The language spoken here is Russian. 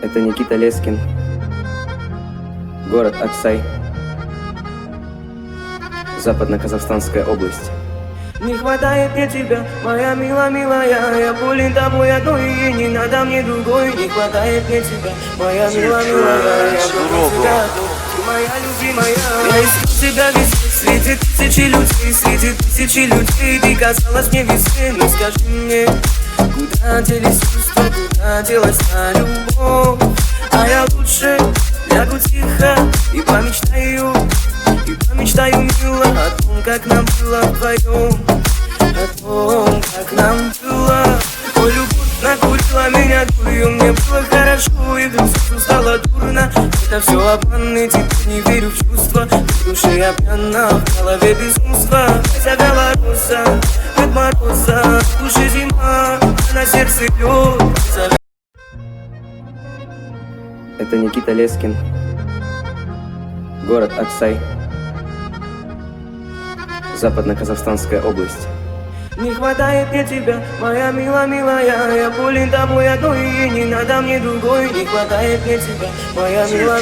Это Никита Лескин, город Аксай, Западно-Казахстанская область. Не хватает мне тебя, моя милая, я болен тобой одной, и не надо мне другой. Не хватает мне тебя, моя милая, я болен тебя одной, ты моя любимая. Я искал тебя везде, среди тысячи людей, ты казалась мне везде. Ну скажи мне, куда делись чувства, куда делась та любовь? А я лучше лягу тихо и помечтаю, мило, о том, как нам было вдвоем, о том, как нам было. Ой, любовь накурила меня дурью, мне было хорошо, и вдруг сразу стало дурно. Это все обман, и теперь не верю в чувства. В душе я пьяна, в голове безумство. Завяла роза от мороза, в душе зима, а на сердце лед. Это Никита Лескин, город Аксай, Западно-Казахстанская область. Не хватает мне тебя, моя милая, я болен тобой одной, и не надо мне другой. Не хватает мне тебя, моя милая.